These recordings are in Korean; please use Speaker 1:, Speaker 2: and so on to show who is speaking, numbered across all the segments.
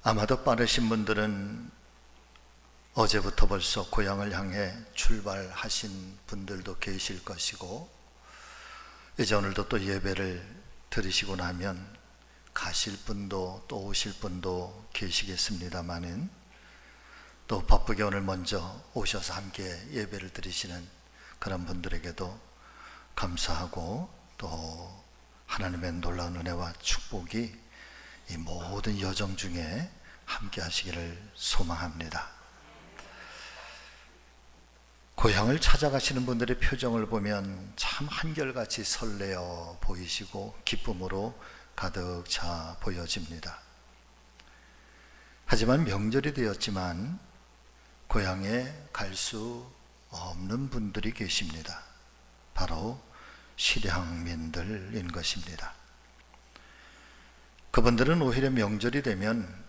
Speaker 1: 아마도 빠르신 분들은 어제부터 벌써 고향을 향해 출발하신 분들도 계실 것이고, 이제 오늘도 또 예배를 드리시고 나면 가실 분도 또 오실 분도 계시겠습니다마는, 또 바쁘게 오늘 먼저 오셔서 함께 예배를 드리시는 그런 분들에게도 감사하고, 또 하나님의 놀라운 은혜와 축복이 이 모든 여정 중에 함께 하시기를 소망합니다. 고향을 찾아가시는 분들의 표정을 보면 참 한결같이 설레어 보이시고 기쁨으로 가득 차 보여집니다. 하지만 명절이 되었지만 고향에 갈 수 없는 분들이 계십니다. 바로 실향민들인 것입니다. 그분들은 오히려 명절이 되면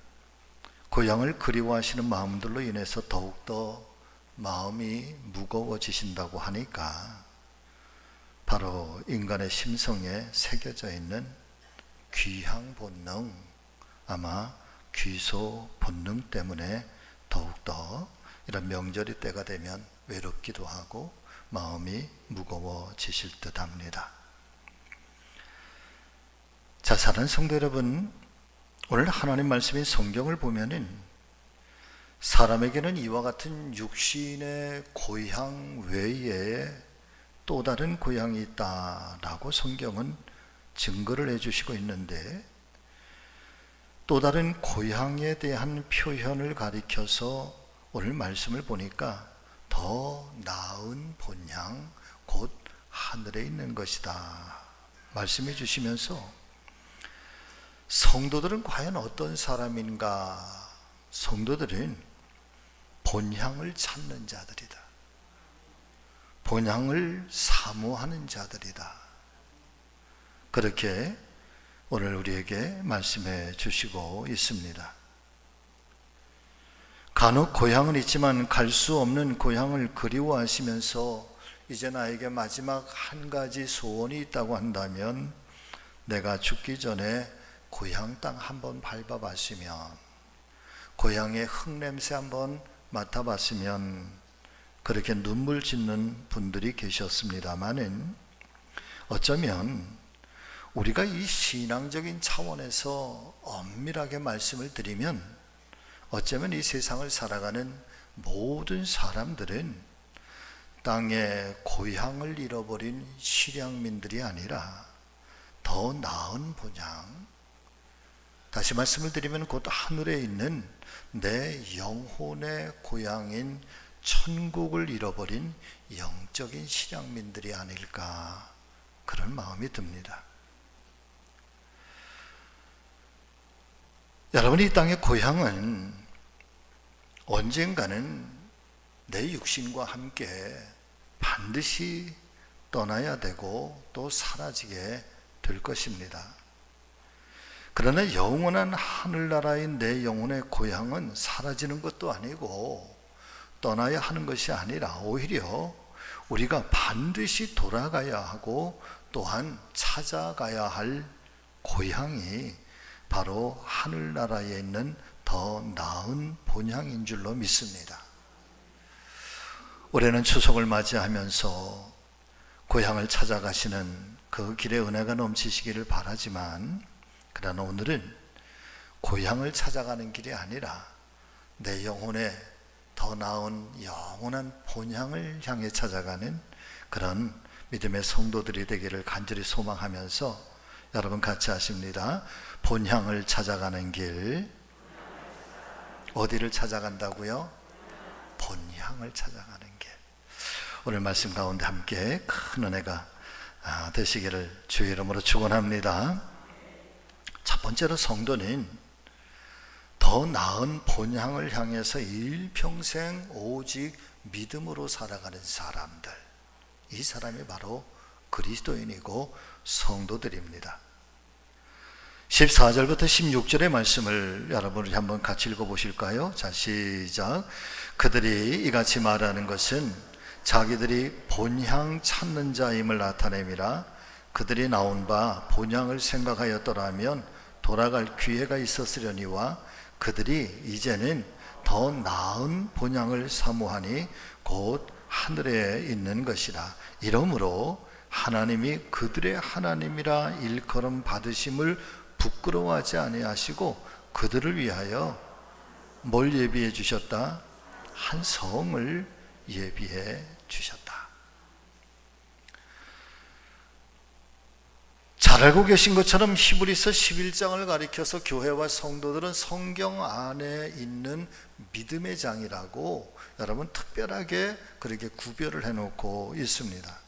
Speaker 1: 고향을 그리워하시는 마음들로 인해서 더욱더 마음이 무거워지신다고 하니까, 바로 인간의 심성에 새겨져 있는 귀향 본능, 아마 귀소 본능 때문에 더욱더 이런 명절이 때가 되면 외롭기도 하고 마음이 무거워지실 듯 합니다. 자, 사랑하는 성도 여러분, 오늘 하나님 말씀인 성경을 보면은 사람에게는 이와 같은 육신의 고향 외에 또 다른 고향이 있다라고 성경은 증거를 해주시고 있는데, 또 다른 고향에 대한 표현을 가리켜서 오늘 말씀을 보니까 더 나은 본향, 곧 하늘에 있는 것이다 말씀해 주시면서, 성도들은 과연 어떤 사람인가? 성도들은 본향을 찾는 자들이다. 본향을 사모하는 자들이다. 그렇게 오늘 우리에게 말씀해 주시고 있습니다. 간혹 고향은 있지만 갈 수 없는 고향을 그리워하시면서 이제 나에게 마지막 한 가지 소원이 있다고 한다면, 내가 죽기 전에 고향 땅 한번 밟아봤으면, 고향의 흙냄새 한번 맡아봤으면, 그렇게 눈물 짓는 분들이 계셨습니다마는, 어쩌면 우리가 이 신앙적인 차원에서 엄밀하게 말씀을 드리면, 어쩌면 이 세상을 살아가는 모든 사람들은 땅의 고향을 잃어버린 실향민들이 아니라 더 나은 본향, 다시 말씀을 드리면 곧 하늘에 있는 내 영혼의 고향인 천국을 잃어버린 영적인 실향민들이 아닐까, 그런 마음이 듭니다. 여러분, 이 땅의 고향은 언젠가는 내 육신과 함께 반드시 떠나야 되고 또 사라지게 될 것입니다. 그러나 영원한 하늘나라인 내 영혼의 고향은 사라지는 것도 아니고 떠나야 하는 것이 아니라, 오히려 우리가 반드시 돌아가야 하고 또한 찾아가야 할 고향이 바로 하늘나라에 있는 더 나은 본향인 줄로 믿습니다. 올해는 추석을 맞이하면서 고향을 찾아가시는 그 길에 은혜가 넘치시기를 바라지만, 그러나 오늘은 고향을 찾아가는 길이 아니라 내 영혼의 더 나은 영원한 본향을 향해 찾아가는 그런 믿음의 성도들이 되기를 간절히 소망하면서, 여러분 같이 하십니다. 본향을 찾아가는 길. 어디를 찾아간다고요? 본향을 찾아가는 길. 오늘 말씀 가운데 함께 큰 은혜가 되시기를 주의 이름으로 축원합니다. 첫 번째로, 성도는 더 나은 본향을 향해서 일평생 오직 믿음으로 살아가는 사람들, 이 사람이 바로 그리스도인이고 성도들입니다. 14절부터 16절의 말씀을 여러분이 한번 같이 읽어보실까요? 자, 시작. 그들이 이같이 말하는 것은 자기들이 본향 찾는 자임을 나타냄이라. 그들이 나온 바 본향을 생각하였더라면 돌아갈 기회가 있었으려니와 그들이 이제는 더 나은 본향을 사모하니 곧 하늘에 있는 것이라. 이러므로 하나님이 그들의 하나님이라 일컬음 받으심을 부끄러워하지 아니하시고 그들을 위하여 뭘 예비해 주셨다? 한 성을 예비해 주셨다. 잘 알고 계신 것처럼 히브리서 11장을 가리켜서 교회와 성도들은 성경 안에 있는 믿음의 장이라고 여러분 특별하게 그렇게 구별을 해놓고 있습니다.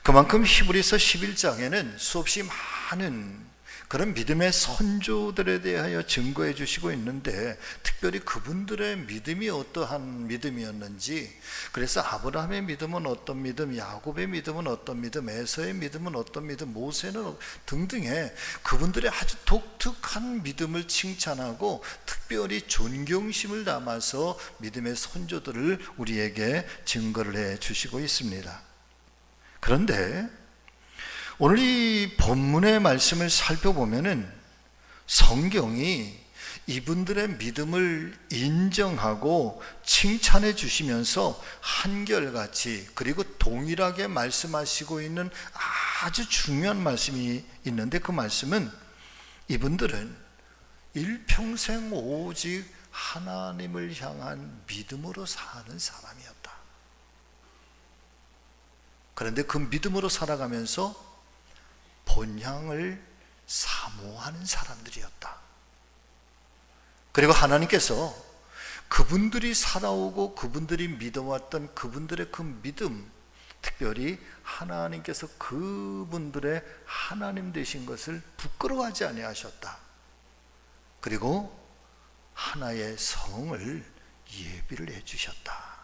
Speaker 1: 그만큼 히브리서 11장에는 수없이 많은 그런 믿음의 선조들에 대하여 증거해 주시고 있는데, 특별히 그분들의 믿음이 어떠한 믿음이었는지, 그래서 아브라함의 믿음은 어떤 믿음, 야곱의 믿음은 어떤 믿음, 에서의 믿음은 어떤 믿음, 모세는 등등의 그분들의 아주 독특한 믿음을 칭찬하고 특별히 존경심을 담아서 믿음의 선조들을 우리에게 증거를 해 주시고 있습니다. 그런데 오늘 이 본문의 말씀을 살펴보면은 성경이 이분들의 믿음을 인정하고 칭찬해 주시면서 한결같이 그리고 동일하게 말씀하시고 있는 아주 중요한 말씀이 있는데, 그 말씀은 이분들은 일평생 오직 하나님을 향한 믿음으로 사는 사람이었다. 그런데 그 믿음으로 살아가면서 본향을 사모하는 사람들이었다. 그리고 하나님께서 그분들이 살아오고 그분들이 믿어왔던 그분들의 그 믿음, 특별히 하나님께서 그분들의 하나님 되신 것을 부끄러워하지 아니하셨다. 그리고 하나의 성을 예비를 해주셨다.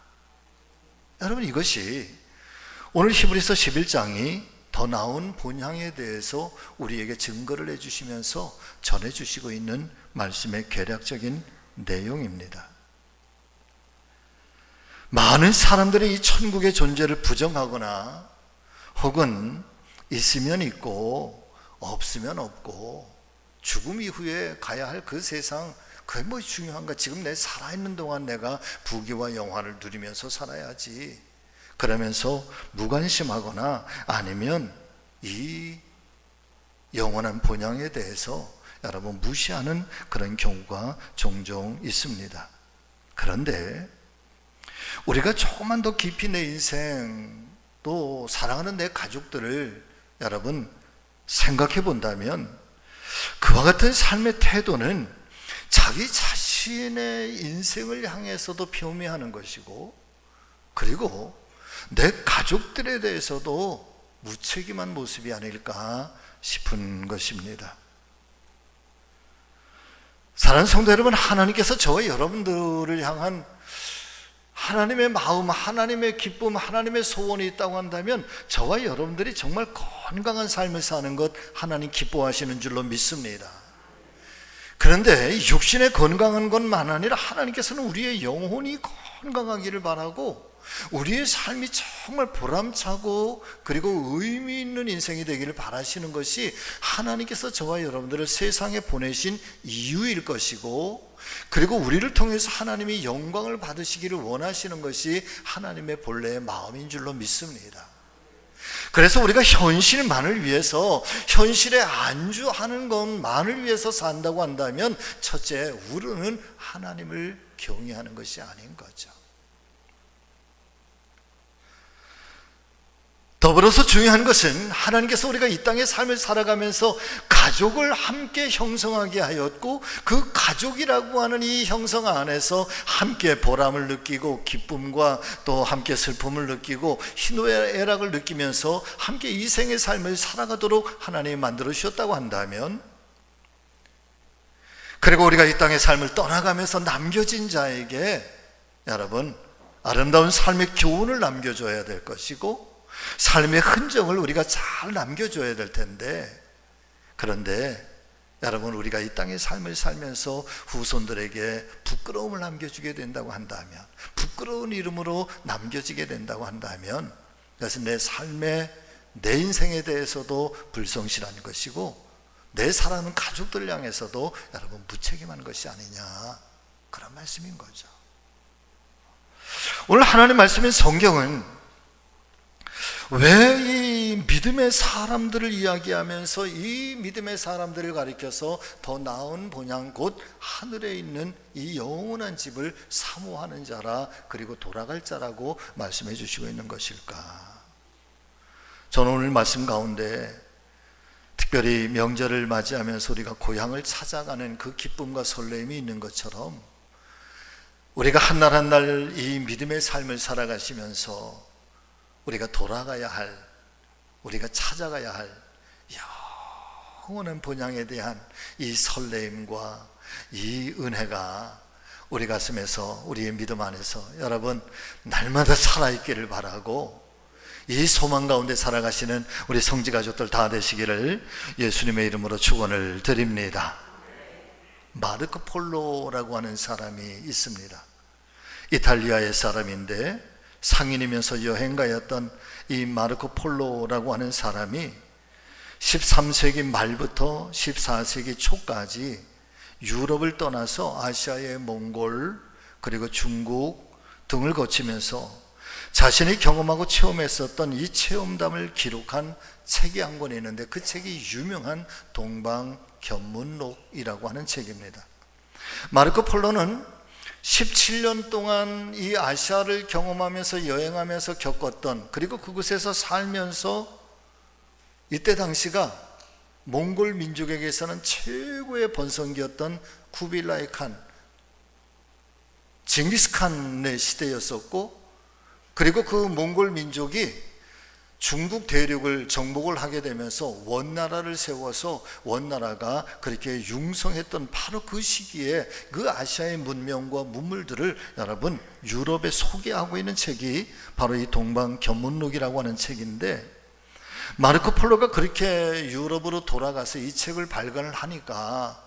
Speaker 1: 여러분, 이것이 오늘 히브리서 11장이 더 나은 본향에 대해서 우리에게 증거를 해주시면서 전해주시고 있는 말씀의 개략적인 내용입니다. 많은 사람들이 이 천국의 존재를 부정하거나 혹은 있으면 있고 없으면 없고 죽음 이후에 가야 할 그 세상, 그게 뭐 중요한가? 지금 내 살아있는 동안 내가 부귀와 영화를 누리면서 살아야지, 그러면서 무관심하거나 아니면 이 영원한 본향에 대해서 여러분 무시하는 그런 경우가 종종 있습니다. 그런데 우리가 조금만 더 깊이 내 인생, 또 사랑하는 내 가족들을 여러분 생각해 본다면, 그와 같은 삶의 태도는 자기 자신의 인생을 향해서도 표미하는 것이고, 그리고 내 가족들에 대해서도 무책임한 모습이 아닐까 싶은 것입니다. 사랑하는 성도 여러분, 하나님께서 저와 여러분들을 향한 하나님의 마음, 하나님의 기쁨, 하나님의 소원이 있다고 한다면 저와 여러분들이 정말 건강한 삶을 사는 것 하나님 기뻐하시는 줄로 믿습니다. 그런데 육신의 건강한 것만 아니라 하나님께서는 우리의 영혼이 건강하기를 바라고, 우리의 삶이 정말 보람차고 그리고 의미 있는 인생이 되기를 바라시는 것이 하나님께서 저와 여러분들을 세상에 보내신 이유일 것이고, 그리고 우리를 통해서 하나님이 영광을 받으시기를 원하시는 것이 하나님의 본래의 마음인 줄로 믿습니다. 그래서 우리가 현실만을 위해서, 현실에 안주하는 것만을 위해서 산다고 한다면, 첫째, 우리는 하나님을 경외하는 것이 아닌 거죠. 더불어서 중요한 것은 하나님께서 우리가 이 땅의 삶을 살아가면서 가족을 함께 형성하게 하였고, 그 가족이라고 하는 이 형성 안에서 함께 보람을 느끼고 기쁨과 또 함께 슬픔을 느끼고 희노애락을 느끼면서 함께 이 생의 삶을 살아가도록 하나님이 만들어 주셨다고 한다면, 그리고 우리가 이 땅의 삶을 떠나가면서 남겨진 자에게 여러분 아름다운 삶의 교훈을 남겨줘야 될 것이고, 삶의 흔적을 우리가 잘 남겨줘야 될 텐데, 그런데 여러분 우리가 이 땅의 삶을 살면서 후손들에게 부끄러움을 남겨주게 된다고 한다면, 부끄러운 이름으로 남겨지게 된다고 한다면, 그것은 내 삶의 내 인생에 대해서도 불성실한 것이고 내 사랑하는 가족들 향해서도 여러분 무책임한 것이 아니냐, 그런 말씀인 거죠. 오늘 하나님 말씀인 성경은 왜 이 믿음의 사람들을 이야기하면서 이 믿음의 사람들을 가리켜서 더 나은 본향 곧 하늘에 있는 이 영원한 집을 사모하는 자라, 그리고 돌아갈 자라고 말씀해 주시고 있는 것일까? 저는 오늘 말씀 가운데 특별히 명절을 맞이하면서 우리가 고향을 찾아가는 그 기쁨과 설렘이 있는 것처럼 우리가 한 날 한 날 이 믿음의 삶을 살아가시면서 우리가 돌아가야 할, 우리가 찾아가야 할 영원한 본향에 대한 이 설레임과 이 은혜가 우리 가슴에서, 우리의 믿음 안에서 여러분 날마다 살아있기를 바라고, 이 소망 가운데 살아가시는 우리 성지 가족들 다 되시기를 예수님의 이름으로 축원을 드립니다. 마르코 폴로라고 하는 사람이 있습니다. 이탈리아의 사람인데 상인이면서 여행가였던 이 마르코 폴로라고 하는 사람이 13세기 말부터 14세기 초까지 유럽을 떠나서 아시아의 몽골 그리고 중국 등을 거치면서 자신이 경험하고 체험했었던 이 체험담을 기록한 책이 한 권 있는데, 그 책이 유명한 동방견문록이라고 하는 책입니다. 마르코 폴로는 17년 동안 이 아시아를 경험하면서 여행하면서 겪었던, 그리고 그곳에서 살면서 이때 당시가 몽골 민족에게서는 최고의 번성기였던 쿠빌라이 칸, 징기스칸의 시대였었고, 그리고 그 몽골 민족이 중국 대륙을 정복을 하게 되면서 원나라를 세워서 원나라가 그렇게 융성했던 바로 그 시기에 그 아시아의 문명과 문물들을 여러분 유럽에 소개하고 있는 책이 바로 이 동방견문록이라고 하는 책인데, 마르코 폴로가 그렇게 유럽으로 돌아가서 이 책을 발간을 하니까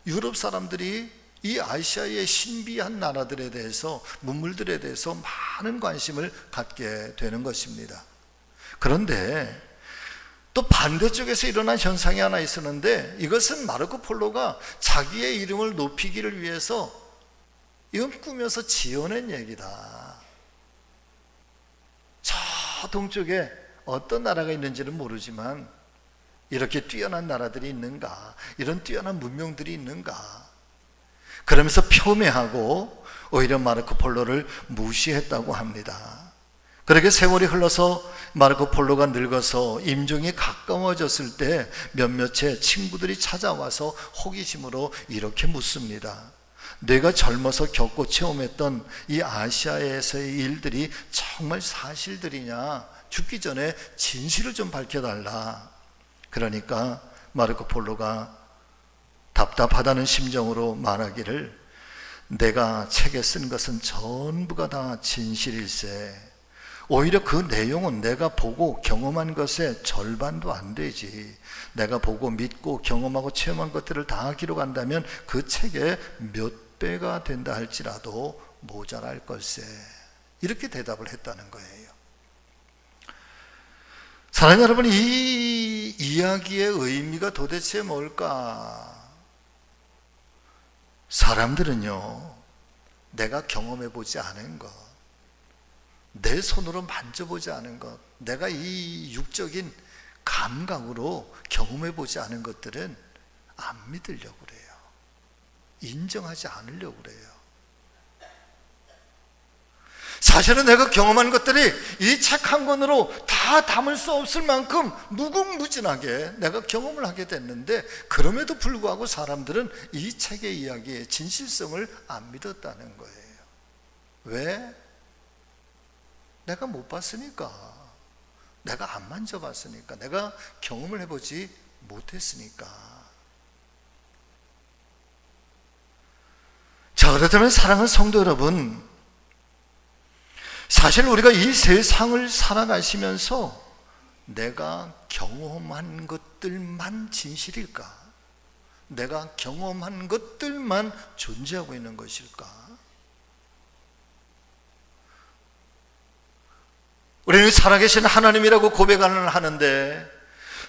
Speaker 1: 유럽 사람들이 이 아시아의 신비한 나라들에 대해서, 문물들에 대해서 많은 관심을 갖게 되는 것입니다. 그런데 또 반대쪽에서 일어난 현상이 하나 있었는데, 이것은 마르코 폴로가 자기의 이름을 높이기를 위해서 이건 꾸며서 지어낸 얘기다. 저 동쪽에 어떤 나라가 있는지는 모르지만 이렇게 뛰어난 나라들이 있는가, 이런 뛰어난 문명들이 있는가, 그러면서 폄훼하고 오히려 마르코 폴로를 무시했다고 합니다. 그렇게 세월이 흘러서 마르코 폴로가 늙어서 임종이 가까워졌을 때 몇몇의 친구들이 찾아와서 호기심으로 이렇게 묻습니다. 내가 젊어서 겪고 체험했던 이 아시아에서의 일들이 정말 사실들이냐? 죽기 전에 진실을 좀 밝혀달라. 그러니까 마르코 폴로가 답답하다는 심정으로 말하기를, 내가 책에 쓴 것은 전부가 다 진실일세. 오히려 그 내용은 내가 보고 경험한 것의 절반도 안 되지. 내가 보고 믿고 경험하고 체험한 것들을 다 기록한다면 그 책의 몇 배가 된다 할지라도 모자랄 걸세. 이렇게 대답을 했다는 거예요. 사랑하는 여러분, 이 이야기의 의미가 도대체 뭘까? 사람들은요, 내가 경험해보지 않은 것, 내 손으로 만져보지 않은 것, 내가 이 육적인 감각으로 경험해보지 않은 것들은 안 믿으려고 그래요. 인정하지 않으려고 그래요. 사실은 내가 경험한 것들이 이 책 한 권으로 다 담을 수 없을 만큼 무궁무진하게 내가 경험을 하게 됐는데, 그럼에도 불구하고 사람들은 이 책의 이야기의 진실성을 안 믿었다는 거예요. 왜? 내가 못 봤으니까, 내가 안 만져봤으니까, 내가 경험을 해보지 못했으니까. 자, 그렇다면 사랑하는 성도 여러분, 사실 우리가 이 세상을 살아가시면서 내가 경험한 것들만 진실일까? 내가 경험한 것들만 존재하고 있는 것일까? 우리는 살아계신 하나님이라고 고백을 하는데,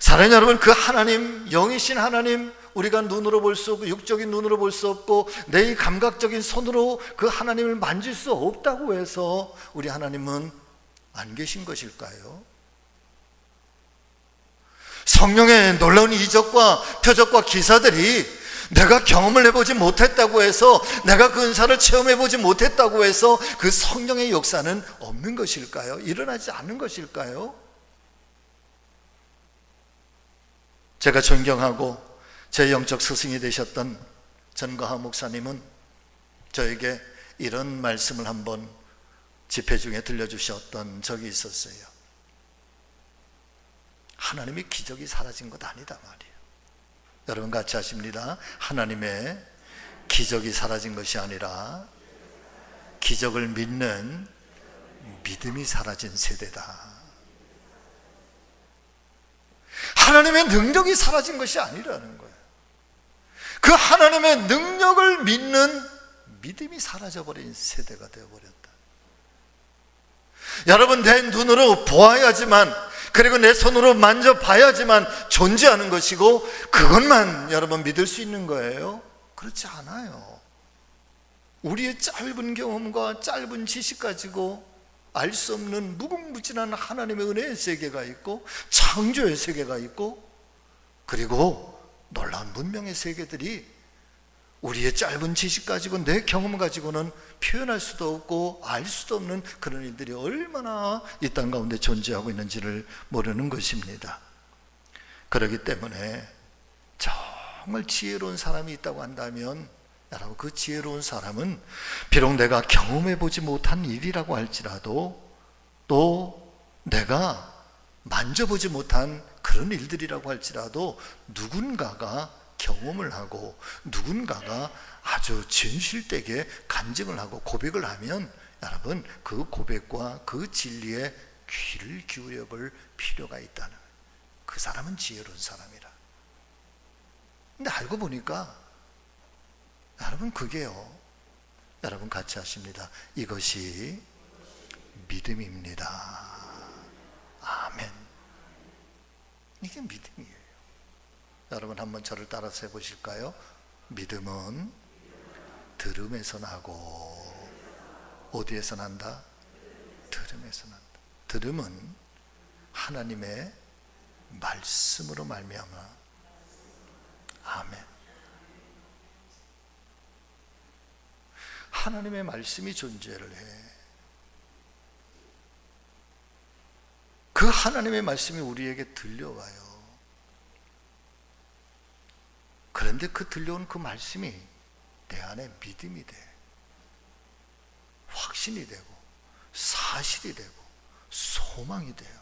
Speaker 1: 사랑하는 여러분, 그 하나님, 영이신 하나님, 우리가 눈으로 볼 수 없고 육적인 눈으로 볼 수 없고 내 감각적인 손으로 그 하나님을 만질 수 없다고 해서 우리 하나님은 안 계신 것일까요? 성령의 놀라운 이적과 표적과 기사들이 내가 경험을 해보지 못했다고 해서, 내가 그 은사를 체험해보지 못했다고 해서 그 성령의 역사는 없는 것일까요? 일어나지 않는 것일까요? 제가 존경하고 제 영적 스승이 되셨던 전가하 목사님은 저에게 이런 말씀을 한번 집회 중에 들려주셨던 적이 있었어요. 하나님의 기적이 사라진 것 아니다 말이에요. 여러분 같이 하십니다. 하나님의 기적이 사라진 것이 아니라 기적을 믿는 믿음이 사라진 세대다. 하나님의 능력이 사라진 것이 아니라는 거예요. 그 하나님의 능력을 믿는 믿음이 사라져버린 세대가 되어버렸다. 여러분, 내 눈으로 보아야지만, 그리고 내 손으로 만져봐야지만 존재하는 것이고 그것만 여러분 믿을 수 있는 거예요? 그렇지 않아요. 우리의 짧은 경험과 짧은 지식 가지고 알 수 없는 무궁무진한 하나님의 은혜의 세계가 있고 창조의 세계가 있고 그리고 놀라운 문명의 세계들이 우리의 짧은 지식 가지고 내 경험 가지고는 표현할 수도 없고 알 수도 없는 그런 일들이 얼마나 이 땅 가운데 존재하고 있는지를 모르는 것입니다. 그렇기 때문에 정말 지혜로운 사람이 있다고 한다면 여러분, 그 지혜로운 사람은 비록 내가 경험해 보지 못한 일이라고 할지라도 또 내가 만져보지 못한 그런 일들이라고 할지라도 누군가가 경험을 하고 누군가가 아주 진실되게 간증을 하고 고백을 하면 여러분, 그 고백과 그 진리에 귀를 기울여 볼 필요가 있다는, 그 사람은 지혜로운 사람이라. 근데 알고 보니까 여러분, 그게요, 여러분 같이 하십니다. 이것이 믿음입니다. 아멘. 이게 믿음이에요. 여러분 한번 저를 따라서 해보실까요? 믿음은 들음에서 나고, 어디에서 난다? 들음에서 난다. 들음은 하나님의 말씀으로 말미암아. 아멘. 하나님의 말씀이 존재를 해. 그 하나님의 말씀이 우리에게 들려와요. 그런데 그 들려온 그 말씀이 내 안에 믿음이 돼, 확신이 되고 사실이 되고 소망이 돼요.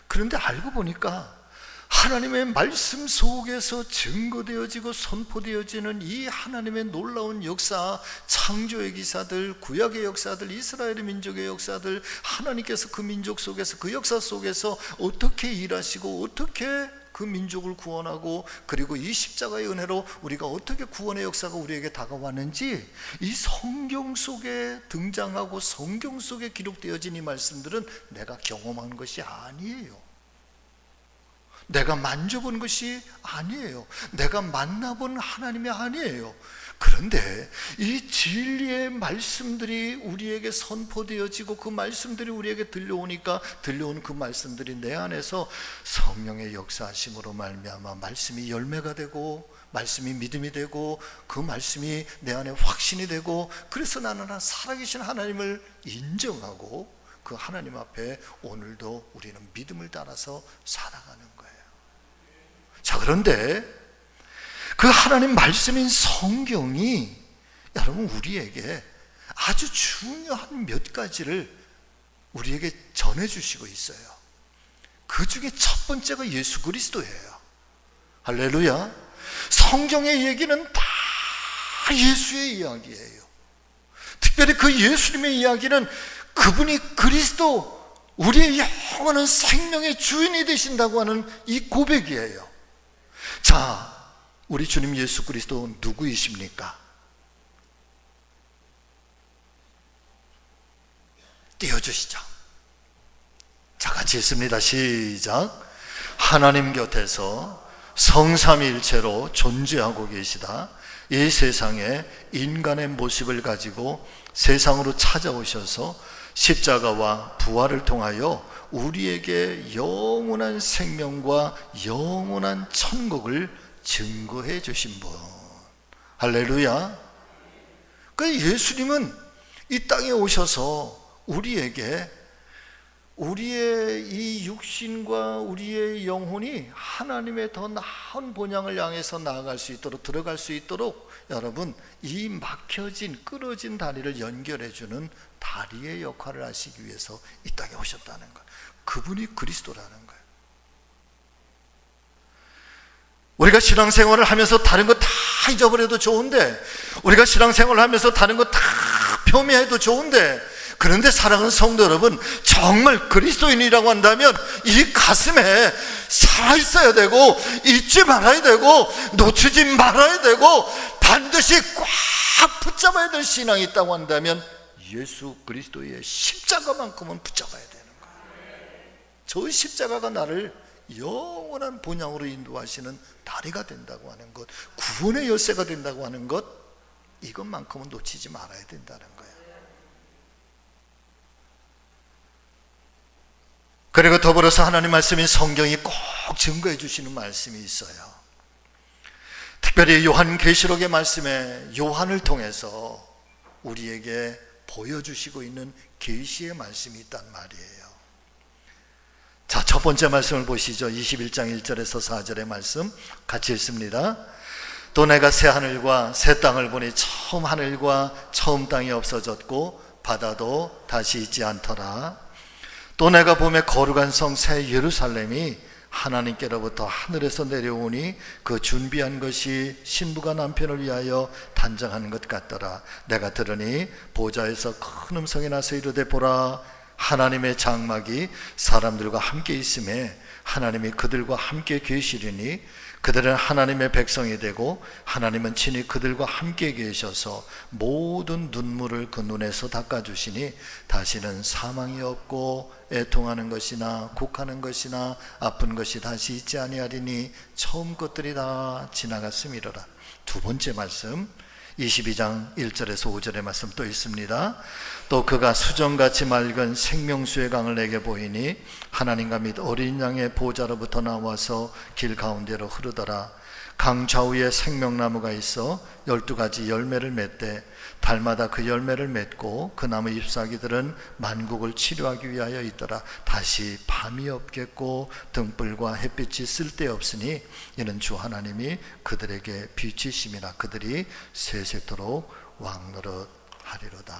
Speaker 1: 그런데 알고 보니까 하나님의 말씀 속에서 증거되어지고 선포되어지는 이 하나님의 놀라운 역사, 창조의 기사들, 구약의 역사들, 이스라엘의 민족의 역사들, 하나님께서 그 민족 속에서, 그 역사 속에서 어떻게 일하시고 어떻게 그 민족을 구원하고, 그리고 이 십자가의 은혜로 우리가 어떻게 구원의 역사가 우리에게 다가왔는지, 이 성경 속에 등장하고 성경 속에 기록되어진 이 말씀들은 내가 경험한 것이 아니에요. 내가 만져본 것이 아니에요. 내가 만나본 하나님이 아니에요. 그런데 이 진리의 말씀들이 우리에게 선포되어지고 그 말씀들이 우리에게 들려오니까, 들려온 그 말씀들이 내 안에서 성령의 역사하심으로 말미암아 말씀이 열매가 되고, 말씀이 믿음이 되고, 그 말씀이 내 안에 확신이 되고, 그래서 나는 살아계신 하나님을 인정하고 그 하나님 앞에 오늘도 우리는 믿음을 따라서 살아가는 거예요. 자, 그런데 그 하나님 말씀인 성경이 여러분 우리에게 아주 중요한 몇 가지를 우리에게 전해주시고 있어요. 그 중에 첫 번째가 예수 그리스도예요. 할렐루야. 성경의 얘기는 다 예수의 이야기예요. 특별히 그 예수님의 이야기는 그분이 그리스도, 우리의 영원한 생명의 주인이 되신다고 하는 이 고백이에요. 자, 우리 주님 예수 그리스도 누구이십니까? 띄워주시죠. 자, 같이 했습니다. 시작. 하나님 곁에서 성삼위일체로 존재하고 계시다. 이 세상에 인간의 모습을 가지고 세상으로 찾아오셔서 십자가와 부활을 통하여 우리에게 영원한 생명과 영원한 천국을 증거해 주신 분. 할렐루야. 그러니까 예수님은 이 땅에 오셔서 우리에게 우리의 이 육신과 우리의 영혼이 하나님의 더 나은 본향을 향해서 나아갈 수 있도록, 들어갈 수 있도록 여러분, 이 막혀진 끊어진 다리를 연결해 주는 다리의 역할을 하시기 위해서 이 땅에 오셨다는 거예요. 그분이 그리스도라는 거예요. 우리가 신앙생활을 하면서 다른 거 다 잊어버려도 좋은데, 우리가 신앙생활을 하면서 다른 거 다 폄훼해도 좋은데, 그런데 사랑하는 성도 여러분, 정말 그리스도인이라고 한다면 이 가슴에 살아있어야 되고, 잊지 말아야 되고, 놓치지 말아야 되고, 반드시 꽉 붙잡아야 될 신앙이 있다고 한다면 예수 그리스도의 십자가만큼은 붙잡아야 되는 거예요. 저 십자가가 나를 영원한 본향으로 인도하시는 다리가 된다고 하는 것, 구원의 열쇠가 된다고 하는 것, 이것만큼은 놓치지 말아야 된다는 거예요. 그리고 더불어서 하나님 말씀인 성경이 꼭 증거해 주시는 말씀이 있어요. 특별히 요한계시록의 말씀에 요한을 통해서 우리에게 보여주시고 있는 계시의 말씀이 있단 말이에요. 자, 첫 번째 말씀을 보시죠. 21장 1절에서 4절의 말씀 같이 읽습니다. 또 내가 새 하늘과 새 땅을 보니 처음 하늘과 처음 땅이 없어졌고 바다도 다시 있지 않더라. 또 내가 보매 거룩한 성 새 예루살렘이 하나님께로부터 하늘에서 내려오니 그 준비한 것이 신부가 남편을 위하여 단장하는 것 같더라. 내가 들으니 보좌에서 큰 음성이 나서 이르되 보라, 하나님의 장막이 사람들과 함께 있음에 하나님이 그들과 함께 계시리니 그들은 하나님의 백성이 되고 하나님은 친히 그들과 함께 계셔서 모든 눈물을 그 눈에서 닦아주시니 다시는 사망이 없고 애통하는 것이나 곡하는 것이나 아픈 것이 다시 있지 아니하리니 처음 것들이 다 지나갔음이로라. 두 번째 말씀 22장 1절에서 5절의 말씀 또 있습니다. 또 그가 수정같이 맑은 생명수의 강을 내게 보이니 하나님과 및 어린 양의 보좌로부터 나와서 길 가운데로 흐르더라. 강 좌우에 생명나무가 있어 12가지 열매를 맺되 달마다 그 열매를 맺고 그 나무 잎사귀들은 만국을 치료하기 위하여 있더라. 다시 밤이 없겠고 등불과 햇빛이 쓸데없으니 이는 주 하나님이 그들에게 빛이심이라. 그들이 세세토록 왕노릇하리로다.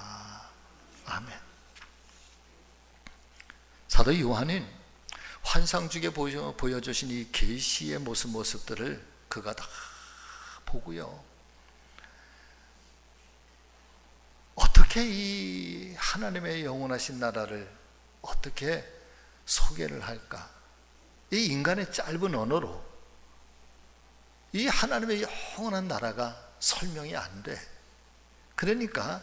Speaker 1: 아멘. 사도 요한은 환상 중에 보여주신 이 계시의 모습들을 그가 다 보고요, 어떻게 이 하나님의 영원하신 나라를 어떻게 소개를 할까? 이 인간의 짧은 언어로 이 하나님의 영원한 나라가 설명이 안 돼. 그러니까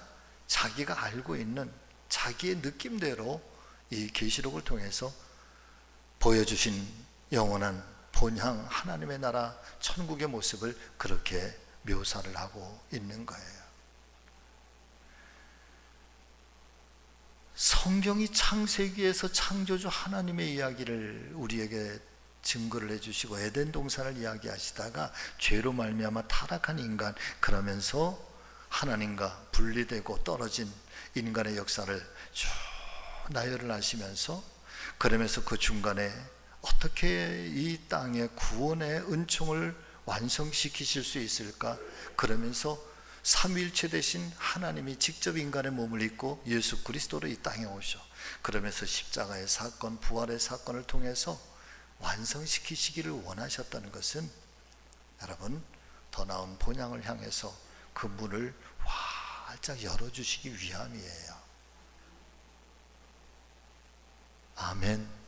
Speaker 1: 자기가 알고 있는 자기의 느낌대로 이 계시록을 통해서 보여주신 영원한 본향 하나님의 나라 천국의 모습을 그렇게 묘사를 하고 있는 거예요. 성경이 창세기에서 창조주 하나님의 이야기를 우리에게 증거를 해주시고 에덴 동산을 이야기하시다가 죄로 말미암아 타락한 인간, 그러면서 하나님과 분리되고 떨어진 인간의 역사를 쭉 나열을 하시면서, 그러면서 그 중간에 어떻게 이 땅의 구원의 은총을 완성시키실 수 있을까? 그러면서 삼위일체 되신 하나님이 직접 인간의 몸을 입고 예수 그리스도로 이 땅에 오셔, 그러면서 십자가의 사건, 부활의 사건을 통해서 완성시키시기를 원하셨다는 것은 여러분, 더 나은 본향을 향해서 그 문을 활짝 열어주시기 위함이에요. 아멘.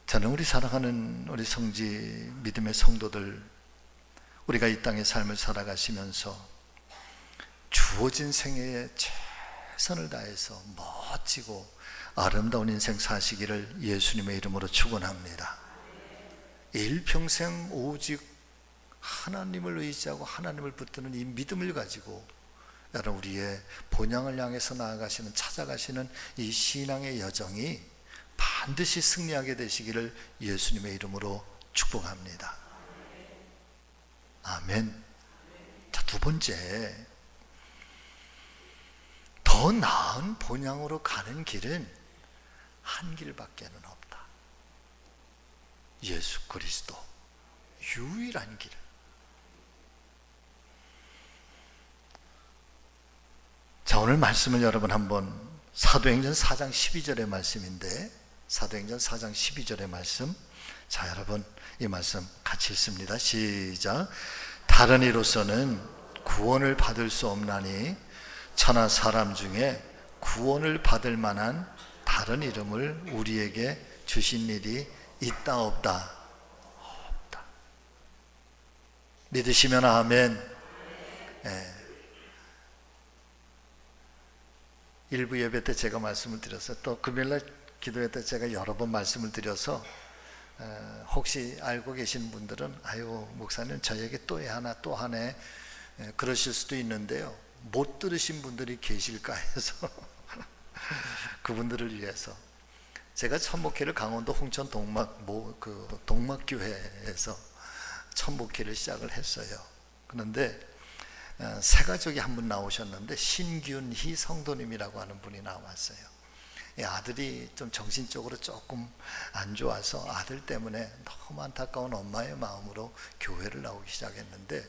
Speaker 1: 저는 우리 사랑하는 우리 성지 믿음의 성도들, 우리가 이 땅의 삶을 살아가시면서 주어진 생애의 최선을 다해서 멋지고 아름다운 인생 사시기를 예수님의 이름으로 축원합니다. 일평생 오직 하나님을 의지하고 하나님을 붙드는 이 믿음을 가지고 여러분 우리의 본향을 향해서 나아가시는 찾아가시는 이 신앙의 여정이 반드시 승리하게 되시기를 예수님의 이름으로 축복합니다. 아멘. 자, 두 번째, 더 나은 본향으로 가는 길은 한 길밖에는 없다. 예수 그리스도 유일한 길. 자, 오늘 말씀을 여러분 한번 사도행전 4장 12절의 말씀인데, 사도행전 4장 12절의 말씀, 자 여러분 이 말씀 같이 읽습니다. 시작. 다른 이로서는 구원을 받을 수 없나니 천하 사람 중에 구원을 받을 만한 다른 이름을 우리에게 주신 일이 있다 없다? 없다. 믿으시면 아멘. 일부 예배 때 제가 말씀을 드렸어요. 또 금요일날 기도회 때 제가 여러 번 말씀을 드려서 혹시 알고 계신 분들은 아유 목사님 저에게 또 하나 또 하네 그러실 수도 있는데요, 못 들으신 분들이 계실까 해서 그분들을 위해서 제가 첫 목회를 강원도 홍천 동막교회에서 첫 목회를 시작을 했어요. 그런데 세 가족이 한 분 나오셨는데 신균희 성도님이라고 하는 분이 나왔어요. 아들이 좀 정신적으로 조금 안 좋아서 아들 때문에 너무 안타까운 엄마의 마음으로 교회를 나오기 시작했는데,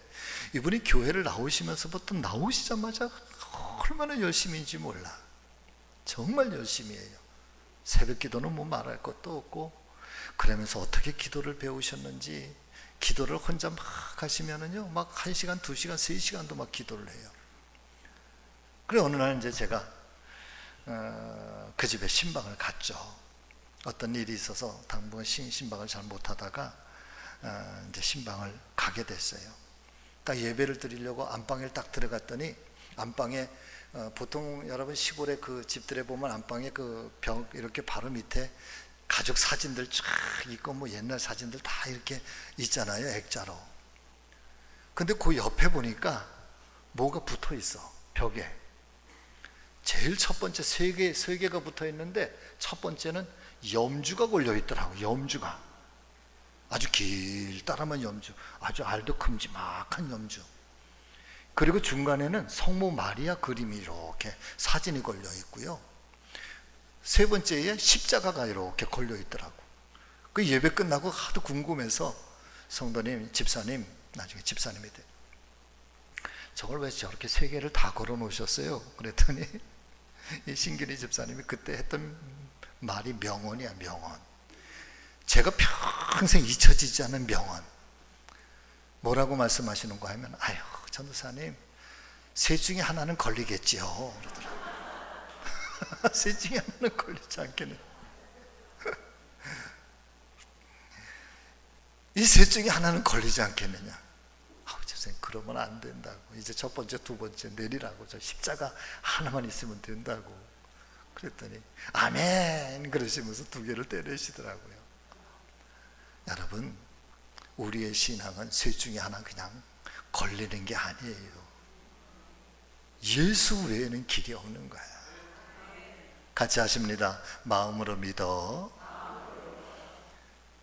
Speaker 1: 이분이 교회를 나오시면서부터 나오시자마자 얼마나 열심인지 몰라. 정말 열심히 해요. 새벽 기도는 뭐 말할 것도 없고, 그러면서 어떻게 기도를 배우셨는지, 기도를 혼자 막 하시면은요, 막 1시간, 2시간, 3시간도 막 기도를 해요. 그래 어느 날 이제 제가 그 집에 신방을 갔죠. 어떤 일이 있어서 당분간 신방을 잘 못하다가 이제 신방을 가게 됐어요. 딱 예배를 드리려고 안방에 딱 들어갔더니 안방에 보통 여러분 시골의 그 집들에 보면 안방에 그 벽 이렇게 바로 밑에 가족 사진들 쫙 있고 뭐 옛날 사진들 다 이렇게 있잖아요, 액자로. 근데 그 옆에 보니까 뭐가 붙어 있어, 벽에. 제일 첫 번째 세 개가 붙어 있는데 첫 번째는 염주가 걸려 있더라고. 염주가 아주 길다란 염주, 아주 알도 큼지막한 염주. 그리고 중간에는 성모 마리아 그림이 이렇게 사진이 걸려 있고요, 세 번째에 십자가가 이렇게 걸려 있더라고. 그 예배 끝나고 하도 궁금해서 성도님, 집사님, 나중에 집사님이 돼, 저걸 왜 저렇게 세 개를 다 걸어 놓으셨어요? 그랬더니 이 신길이 집사님이 그때 했던 말이 명언이야, 명언. 제가 평생 잊혀지지 않는 명언. 뭐라고 말씀하시는가 하면, 아유 전도사님 셋 중에 하나는 걸리겠지요 그러더라고요. 셋 중에 하나는 걸리지 않겠네. 이 셋 중에 하나는 걸리지 않겠느냐. 선생님 그러면 안 된다고. 이제 첫 번째 두 번째 내리라고. 저 십자가 하나만 있으면 된다고. 그랬더니 아멘 그러시면서 두 개를 떼내시더라고요. 여러분 우리의 신앙은 셋 중에 하나 그냥 걸리는 게 아니에요. 예수 외에는 길이 없는 거야. 같이 하십니다. 마음으로 믿어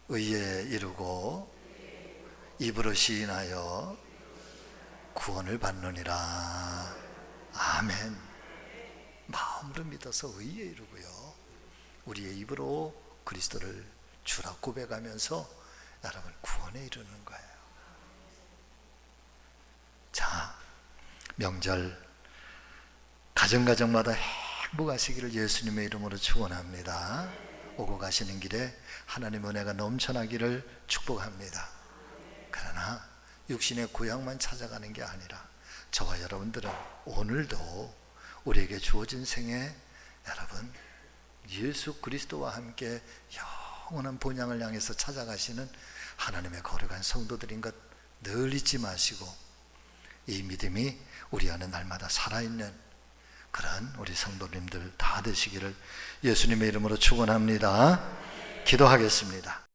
Speaker 1: 의에 이르고 입으로 시인하여 구원을 받느니라. 아멘. 마음으로 믿어서 의에 이르고요, 우리의 입으로 그리스도를 주라 고백하면서 여러분 구원에 이르는 거예요. 자, 명절 가정가정마다 행복하시기를 예수님의 이름으로 축원합니다. 오고 가시는 길에 하나님 은혜가 넘쳐나기를 축복합니다. 그러나 육신의 고향만 찾아가는 게 아니라 저와 여러분들은 오늘도 우리에게 주어진 생에 여러분 예수 그리스도와 함께 영원한 본향을 향해서 찾아가시는 하나님의 거룩한 성도들인 것 늘 잊지 마시고, 이 믿음이 우리 안에 날마다 살아있는 그런 우리 성도님들 다 되시기를 예수님의 이름으로 축원합니다. 기도하겠습니다.